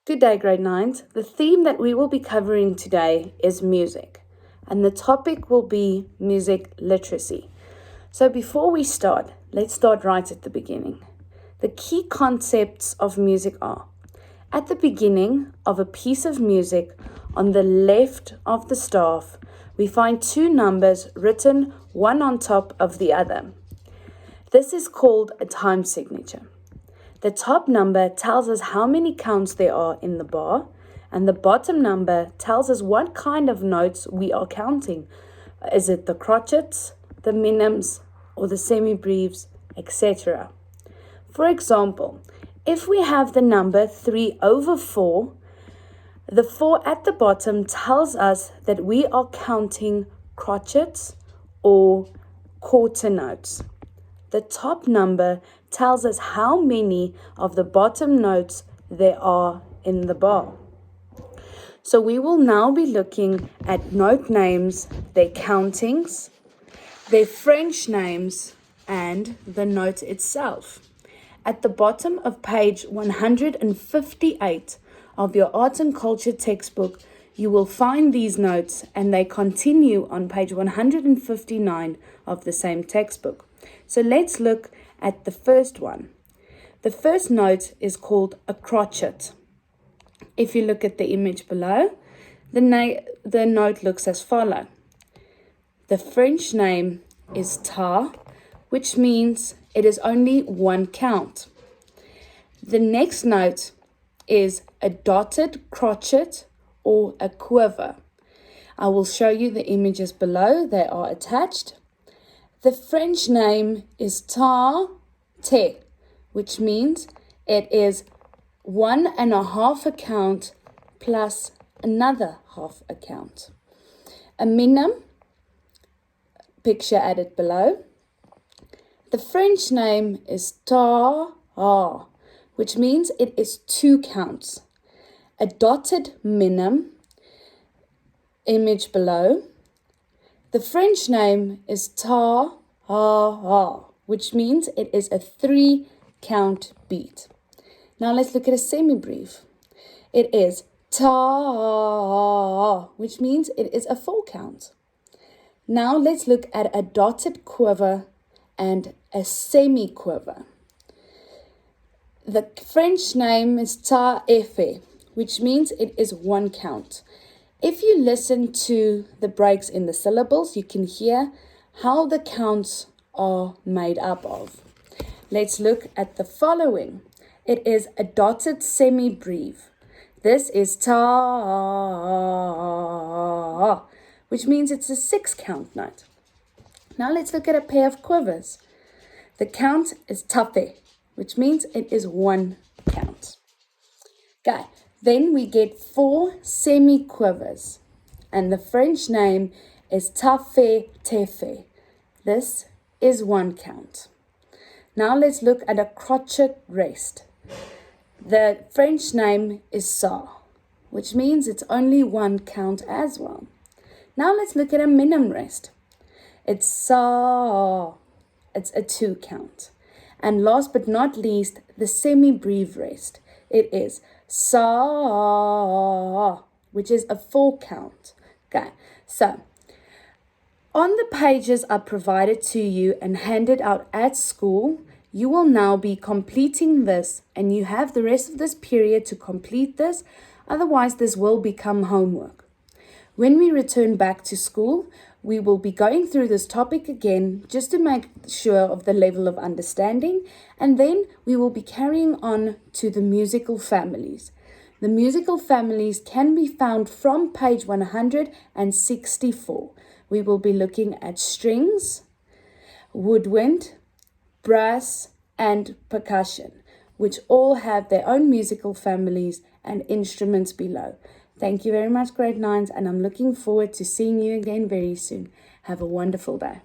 Good day, grade 9s. The theme that we will be covering today is music, and the topic will be music literacy. So before we start, let's start right at the beginning. The key concepts of music are: at the beginning of a piece of music, on the left of the staff, we find two numbers written one on top of the other. This is called a time signature. The top number tells us how many counts there are in the bar, and the bottom number tells us what kind of notes we are counting. Is it the crotchets, the minims, or the semibreves, etc.? For example, if we have the number 3/4, the 4 at the bottom tells us that we are counting crotchets or quarter notes. The top number tells us how many of the bottom notes there are in the bar. So we will now be looking at note names, their countings, their French names, and the note itself. At the bottom of page 158 of your Art and Culture textbook, you will find these notes, and they continue on page 159 of the same textbook. So let's look at the first one. The first note is called a crotchet. If you look at the image below, the note looks as follows. The French name is ta, which means it is only one count. The next note is a dotted crotchet or a quiver. I will show you the images below. They are attached. The French name is ta-te, which means it is 1.5 a count plus another half a count. A minim, picture added below. The French name is ta-ha, which means it is 2 counts. A dotted minim, image below. The French name is ta-ha-ha, which means it is a 3 count beat. Now let's look at a semibreve. It is ta-ha-ha, which means it is a 4 count. Now let's look at a dotted quiver and a semi-quiver. The French name is ta-efe, which means it is 1 count. If you listen to the breaks in the syllables, you can hear how the counts are made up of. Let's look at the following. It is a dotted semibreve. This is ta, which means it's a 6 count note. Now let's look at a pair of quivers. The count is tafe, which means it is 1 count. Okay. Then we get 4 semi-quivers, and the French name is tafe-tefe. This is 1 count. Now let's look at a crotchet rest. The French name is sa, which means it's only 1 count as well. Now let's look at a minim rest. It's sa, it's a 2 count. And last but not least, the semi-breve rest. It is sa, which is a 4 count. Okay, so on the pages are provided to you and handed out at school, you will now be completing this, and you have the rest of this period to complete this. Otherwise, this will become homework. When we return back to school, we will be going through this topic again just to make sure of the level of understanding, and then we will be carrying on to the musical families. The musical families can be found from page 164. We will be looking at strings, woodwind, brass, and percussion, which all have their own musical families and instruments below. Thank you very much, grade 9s, and I'm looking forward to seeing you again very soon. Have a wonderful day.